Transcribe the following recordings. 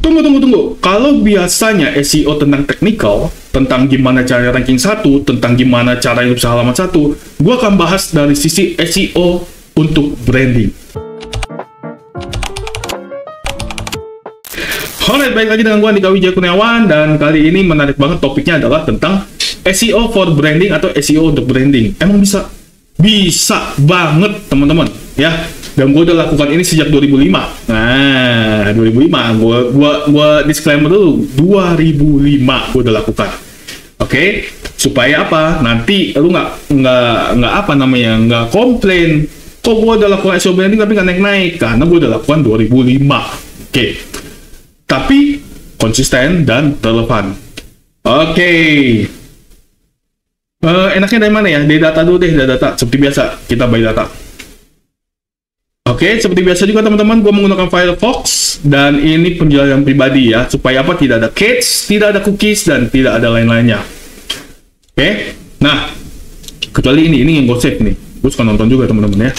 Tunggu. Kalau biasanya SEO tentang technical, tentang gimana cara ranking 1, tentang gimana caranya bisa halaman 1, gue akan bahas dari sisi SEO untuk branding. Alright, baik lagi dengan gue Andika Wijaya Kurniawan, dan kali ini menarik banget topiknya adalah tentang SEO for branding atau SEO untuk branding. Emang bisa? Bisa banget, teman-teman, ya. Dan gue udah lakukan ini sejak 2005. Nah, 2005. Gue disclaimer dulu. 2005 gue udah lakukan. Oke? Supaya apa? Nanti lu nggak apa namanya, nggak komplain. Kok gue udah lakukan SEO branding tapi nggak naik-naik? Karena gue udah lakukan 2005. Oke. Tapi konsisten dan relevan. Oke. Enaknya dari mana ya? Dari data dulu deh, dari data. Seperti biasa, kita by data. Oke, seperti biasa juga teman-teman, gue menggunakan Firefox, dan ini penjelasan pribadi ya, supaya apa? Tidak ada cache, tidak ada cookies, dan tidak ada lain-lainnya. Oke, nah, kecuali ini yang gue save nih. Gue suka nonton juga teman-teman ya.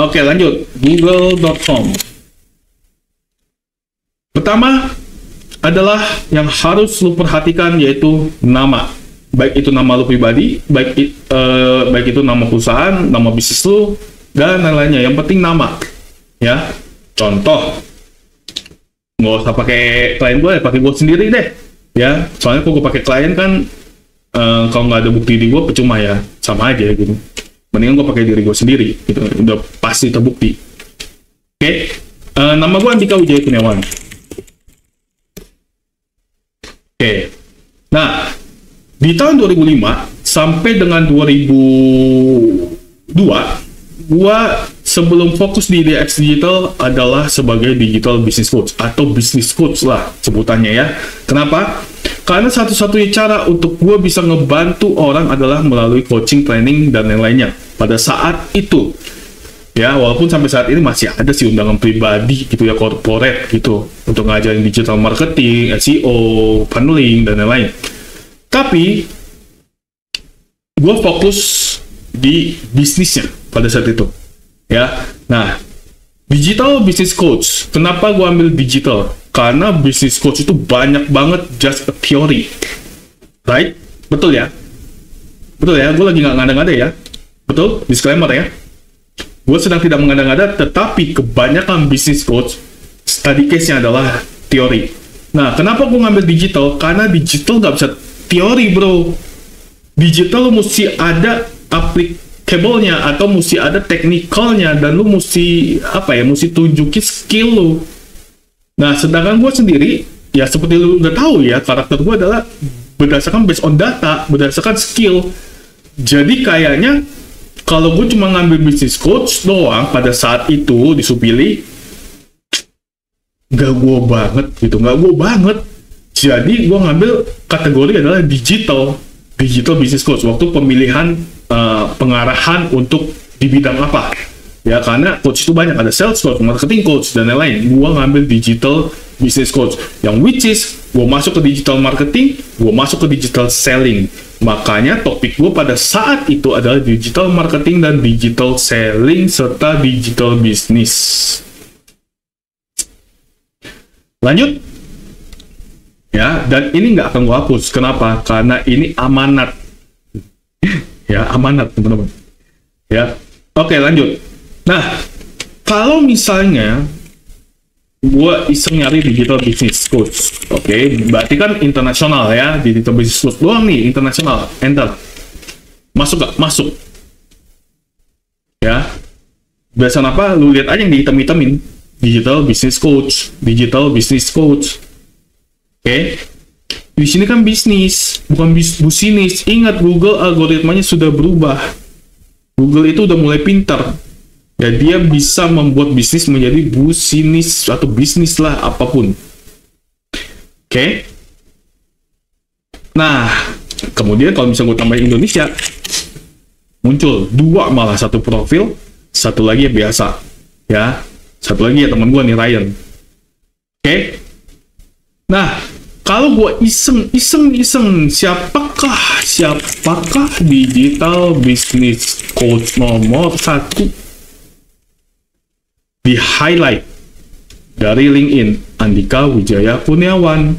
Oke, lanjut. Google.com. Pertama adalah yang harus lu perhatikan, yaitu nama. Baik itu nama lu pribadi, baik itu nama perusahaan, nama bisnis lu, dan lain-lainnya. Yang penting nama, ya. Contoh, nggak usah pakai klien gue, pakai gue sendiri deh, ya. Soalnya kalau gue pakai klien kan, kalau nggak ada bukti di gue percuma ya, sama aja gitu. Mendingan gue pakai diri gue sendiri, gitu. Udah pasti terbukti. Oke, nama gue Andika Wijaya Kurniawan. Oke, nah di tahun 2005 sampai dengan 2002. Gua sebelum fokus di DX Digital adalah sebagai digital business coach atau business coach lah sebutannya ya. Kenapa? Karena satu-satunya cara untuk gua bisa ngebantu orang adalah melalui coaching, training, dan lain-lainnya. Pada saat itu, ya walaupun sampai saat ini masih ada sih undangan pribadi gitu ya, corporate gitu, untuk ngajarin digital marketing, SEO, funneling, dan lain-lain. Tapi gua fokus di bisnisnya pada saat itu, ya. Nah, digital business coach. Kenapa gue ambil digital? Karena business coach itu banyak banget just a theory, right? Betul ya? Betul ya? Gue lagi nggak ngada-ngada ya? Betul? Disclaimer ya? Gue sedang tidak mengada-ngada, tetapi kebanyakan business coach study case-nya adalah teori. Nah, kenapa gue ngambil digital? Karena digital nggak bisa teori, bro. Digital lu mesti ada applicable-nya atau mesti ada technical-nya, dan lu mesti apa ya, mesti tunjukin skill lu. Nah, sedangkan gue sendiri ya seperti lu udah tahu ya, karakter gue adalah berdasarkan based on data, berdasarkan skill. Jadi kayaknya kalau gue cuma ngambil business coach doang pada saat itu di Supili, nggak gue banget gitu, nggak gue banget. Jadi gue ngambil kategori adalah digital business coach waktu pemilihan pengarahan untuk di bidang apa ya, karena coach itu banyak, ada sales coach, marketing coach, dan lain-lain. Gua ngambil digital business coach, yang which is gua masuk ke digital marketing, gua masuk ke digital selling. Makanya topik gua pada saat itu adalah digital marketing dan digital selling serta digital business. Lanjut ya, dan ini nggak akan gua hapus. Kenapa? Karena ini amanat. Ya, amanat teman-teman ya. Oke, lanjut. Nah, kalau misalnya gua iseng nyari digital business coach, oke, berarti kan internasional ya, digital business coach doang nih, internasional. Enter. Masuk gak? Masuk ya. Biasanya apa? Lu lihat aja yang dihitam-hitamin, digital business coach, digital business coach. Oke. Di sini kan bisnis, bukan business. Ingat, Google algoritmanya sudah berubah. Google itu udah mulai pintar. Ya, dia bisa membuat bisnis menjadi business atau bisnis lah, apapun. Oke. Nah, kemudian kalau misalnya gue tambahin Indonesia, muncul dua malah, satu profil, satu lagi yang biasa. Ya, satu lagi ya teman gue nih, Ryan. Oke. Nah, kalau gue iseng, siapakah digital business coach nomor 1? Di highlight dari LinkedIn, Andika Wijaya Kurniawan.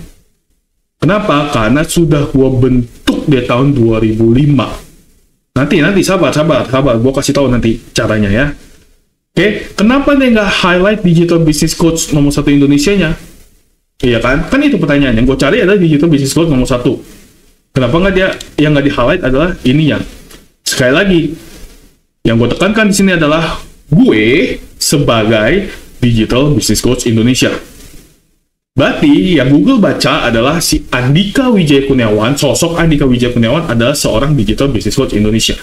Kenapa? Karena sudah gua bentuk di tahun 2005. Nanti sabar, gua kasih tahu nanti caranya ya. Oke, kenapa dia nggak highlight Digital Business Coach nomor 1 Indonesianya? Iya kan? Kan itu pertanyaan. Yang gue cari adalah Digital Business Coach nomor 1. Kenapa nggak dia yang nggak di-highlight adalah ini ya? Sekali lagi, yang gue tekankan di sini adalah gue sebagai Digital Business Coach Indonesia. Berarti yang Google baca adalah si Andika Wijaya Kurniawan, sosok Andika Wijaya Kurniawan adalah seorang Digital Business Coach Indonesia.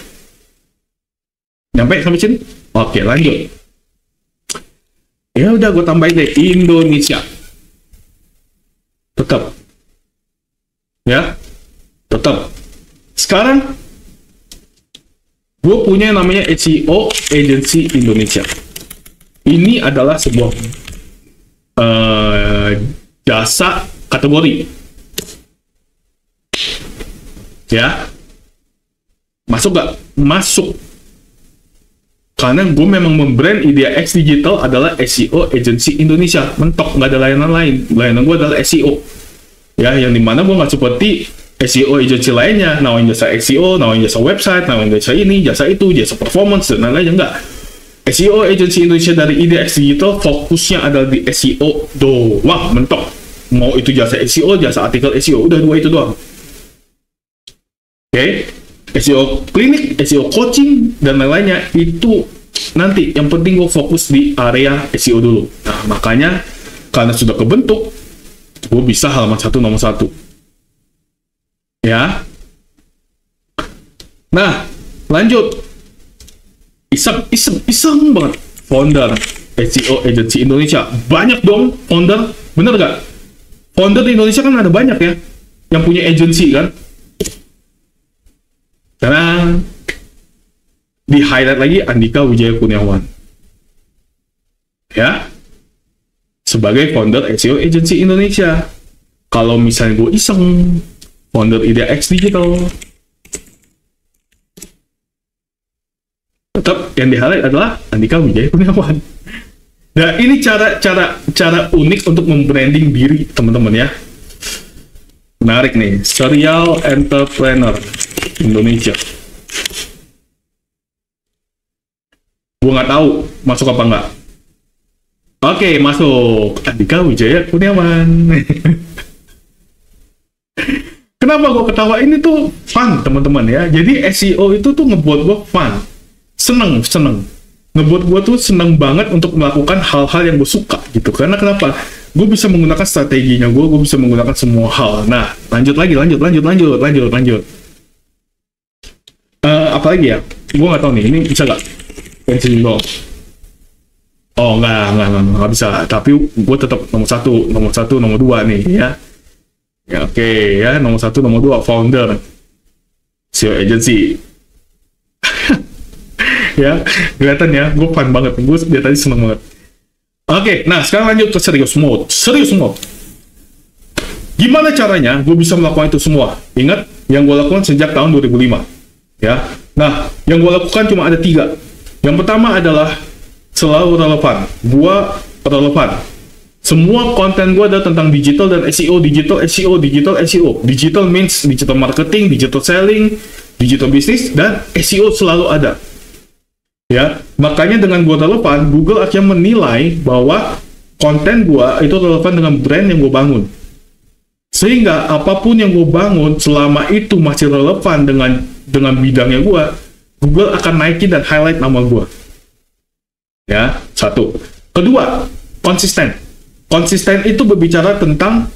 Nyampe sampai sini? Oke, lanjut. Ya udah, gue tambahin deh Indonesia. Tetap. Ya, tetap. Sekarang gue punya namanya SEO Agency Indonesia. Ini adalah sebuah jasa kategori. Ya, masuk gak? Masuk. Karena gue memang membrand IdeaX Digital adalah SEO Agency Indonesia. Mentok, nggak ada layanan lain. Layanan gue adalah SEO. Ya, yang dimana gue nggak seperti SEO agency lainnya, nawarin jasa SEO, nawarin jasa website, nawarin jasa ini, jasa itu, jasa performance, dan lain-lain. Enggak. SEO Agency Indonesia dari IdeaX Digital fokusnya adalah di SEO doang, mentok. Mau itu jasa SEO, jasa artikel SEO, udah dua itu doang. Oke. SEO klinik, SEO coaching, dan lain-lainnya itu nanti. Yang penting gue fokus di area SEO dulu. Nah, makanya karena sudah kebentuk, gue bisa halaman 1 nomor 1. Ya. Nah, lanjut. Iseng banget. Founder SEO Agency Indonesia. Banyak dong founder, bener gak? Founder di Indonesia kan ada banyak ya, yang punya agency kan. Karena di highlight lagi Andika Wijaya Kurniawan, ya, sebagai founder SEO Agency Indonesia. Kalau misalnya gue iseng, founder IdeaX Digital, tetap yang di highlight adalah Andika Wijaya Kurniawan. Nah, ini cara unik untuk membranding diri teman-teman ya. Menarik nih, Serial Entrepreneur Indonesia. Gue nggak tahu masuk apa nggak. Oke, masuk Andika Wijaya Kurniawan. Kenapa gue ketawa? Ini tuh fun teman-teman ya. Jadi SEO itu tuh ngebuat gue fun, seneng. Ngebuat gue tuh seneng banget untuk melakukan hal-hal yang gue suka gitu. Karena kenapa? Gue bisa menggunakan strateginya gue bisa menggunakan semua hal. Nah, lanjut. Apa lagi ya? Gue nggak tahu nih, ini bisa nggak? Pensiun dong. Oh, nggak bisa. Tapi gue tetap nomor 1, nomor 2 nih ya. Ya, oke ya, nomor 1, nomor 2 founder SEO Agency. Ya, kelihatan ya, gue fun banget. Gue dari tadi seneng banget. Oke, nah sekarang lanjut ke serius mode. Gimana caranya gue bisa melakukan itu semua? Ingat, yang gue lakukan sejak tahun 2005. Ya, nah yang gue lakukan cuma ada 3. Yang pertama adalah selalu relevan. Gue relevan. Semua konten gue adalah tentang digital dan SEO, digital SEO. Digital means digital marketing, digital selling, digital business, dan SEO selalu ada. Ya, makanya dengan gue relevan, Google akhirnya menilai bahwa konten gue itu relevan dengan brand yang gue bangun. Sehingga apapun yang gue bangun selama itu masih relevan dengan bidangnya gue, Google akan naikin dan highlight nama gue. Ya, 1. Kedua, konsisten. Konsisten itu berbicara tentang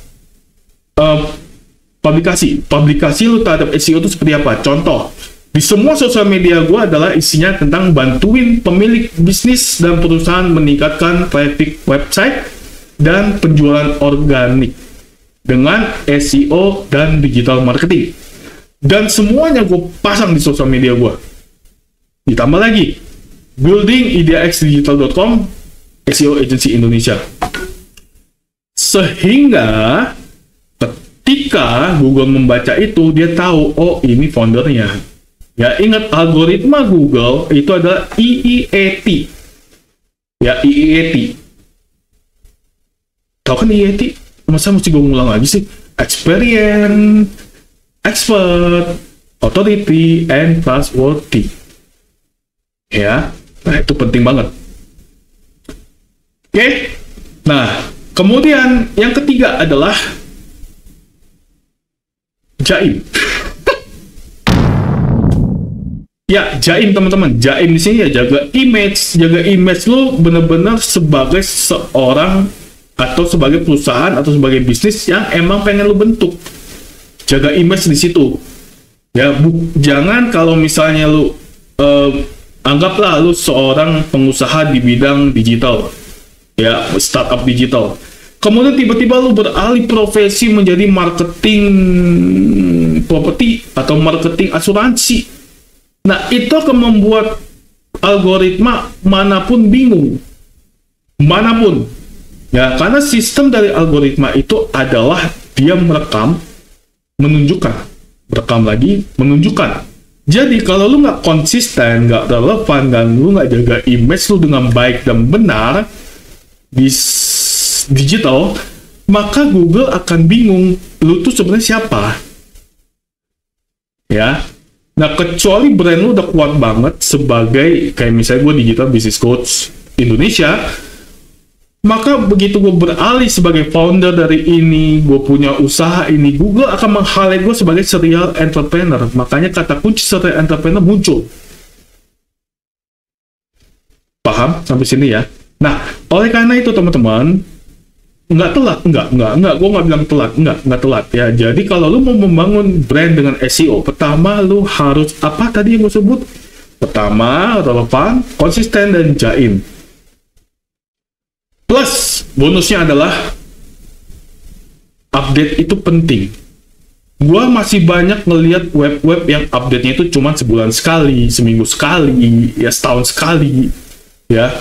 publikasi. Publikasi lu terhadap SEO itu seperti apa? Contoh, di semua sosial media gue adalah isinya tentang bantuin pemilik bisnis dan perusahaan meningkatkan traffic website dan penjualan organik dengan SEO dan digital marketing. Dan semuanya gue pasang di sosial media gue. Ditambah lagi, building ideaxdigital.com SEO Agency Indonesia. Sehingga ketika Google membaca itu, dia tahu, oh ini foundernya. Ya, ingat algoritma Google itu adalah EEAT. Ya, EEAT. Tahu kan IET? Masa mesti gue ngulang lagi sih? Experience, expert, authority, and trustworthy. Ya, nah itu penting banget. Oke, nah kemudian yang ketiga adalah jaim. Ya, jaim teman-teman. Jaim di sini ya jaga image lu bener-bener sebagai seorang atau sebagai perusahaan atau sebagai bisnis yang emang pengen lu bentuk. Jaga image di situ. Ya, jangan kalau misalnya lu anggaplah lu seorang pengusaha di bidang digital. Ya, startup digital. Kemudian tiba-tiba lu beralih profesi menjadi marketing properti atau marketing asuransi. Nah, itu akan membuat algoritma manapun bingung. Manapun. Ya, karena sistem dari algoritma itu adalah dia merekam, menunjukkan. Merekam lagi, menunjukkan. Jadi, kalau lu nggak konsisten, nggak relevan, dan lu nggak jaga image lu dengan baik dan benar di digital, maka Google akan bingung, lu tuh sebenarnya siapa? Ya. Nah, kecuali brand lu udah kuat banget sebagai, kayak misalnya gue Digital Business Coach Indonesia, maka begitu gue beralih sebagai founder dari ini, gue punya usaha ini, Google akan meng-highlight gue sebagai serial entrepreneur. Makanya kata kunci serial entrepreneur muncul. Paham sampai sini ya? Nah, oleh karena itu teman-teman, nggak telat, gue nggak bilang telat, nggak telat ya. Jadi kalau lu mau membangun brand dengan SEO, pertama lu harus apa tadi yang gue sebut? Pertama, relevan, konsisten, dan jaim. Plus, bonusnya adalah update itu penting. Gua masih banyak ngelihat web-web yang update-nya itu cuma sebulan sekali, seminggu sekali, ya setahun sekali, ya.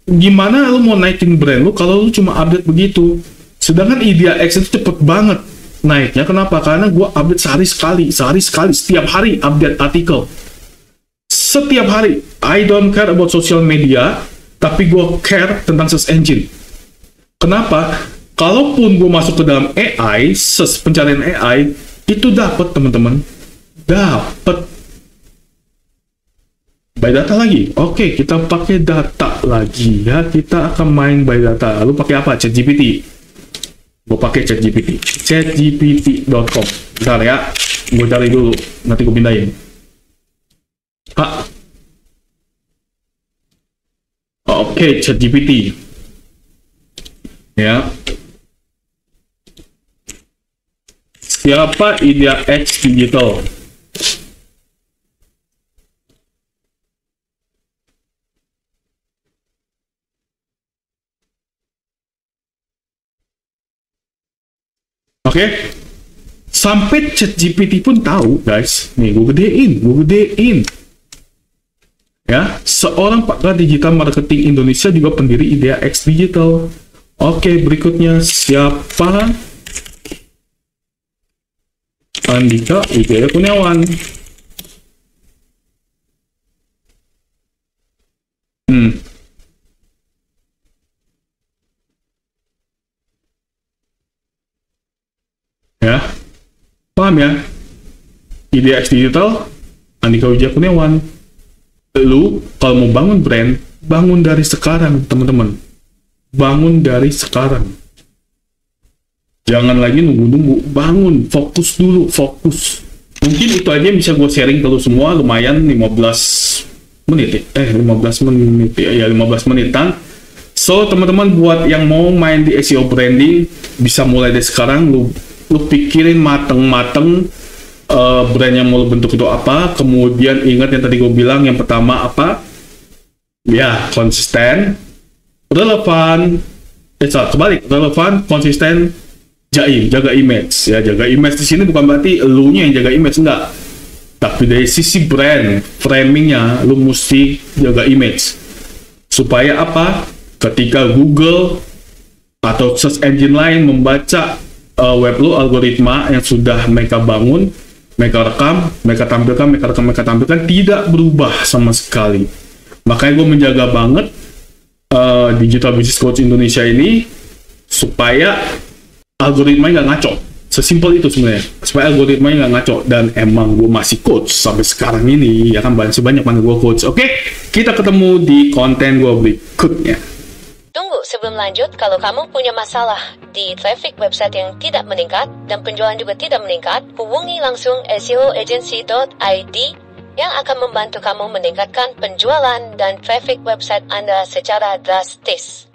Gimana lu mau naikin brand lu kalau lu cuma update begitu? Sedangkan IdeaX itu cepet banget naiknya. Kenapa? Karena gua update sehari sekali, setiap hari update artikel. Setiap hari. I don't care about social media, tapi gue care tentang search engine. Kenapa? Kalaupun gue masuk ke dalam AI, search pencarian AI, itu dapat teman-teman. Dapat. By data lagi. Oke, kita pakai data lagi ya. Kita akan main by data. Lalu pakai apa? ChatGPT. Gue pakai ChatGPT. ChatGPT.com. Bentar ya. Gue cari dulu. Nanti gue pindahin. Oke, ChatGPT. Ya. Siapa IdeaX Digital? Oke. Sampai ChatGPT pun tahu, guys. Nih, gue gedein. Ya, seorang pakar digital marketing Indonesia juga pendiri IdeaX Digital. Oke, berikutnya siapa? Andika Wijaya Kurniawan. Ya, paham ya? IdeaX Digital, Andika Wijaya Kurniawan. Lu kalau mau bangun brand, bangun dari sekarang teman-teman. Bangun dari sekarang. Jangan lagi nunggu-nunggu, bangun, fokus dulu, fokus. Mungkin itu aja yang bisa gue sharing ke lu semua, lumayan 15 menit ya. 15 menit ya, 15 menitan. So teman-teman buat yang mau main di SEO branding, bisa mulai dari sekarang. Lu pikirin mateng-mateng brand yang mau bentuk itu apa. Kemudian ingat yang tadi gue bilang, yang pertama apa ya, konsisten, relevan, kebalik, relevan, konsisten, jaim, jaga image ya. Jaga image di sini bukan berarti elunya yang jaga image, enggak, tapi dari sisi brand framingnya lu mesti jaga image supaya apa, ketika Google atau search engine lain membaca web lu, algoritma yang sudah mereka bangun, mereka rekam, mereka tampilkan, tidak berubah sama sekali. Makanya gue menjaga banget Digital Business Coach Indonesia ini supaya algoritmanya nggak ngaco. Sesimpel itu sebenarnya, supaya algoritmanya nggak ngaco. Dan emang gue masih coach sampai sekarang ini, ya kan, masih banyak panggil gue coach. Oke, kita ketemu di konten gue berikutnya. Tunggu sebelum lanjut, kalau kamu punya masalah di traffic website yang tidak meningkat dan penjualan juga tidak meningkat, hubungi langsung seoagency.id yang akan membantu kamu meningkatkan penjualan dan traffic website Anda secara drastis.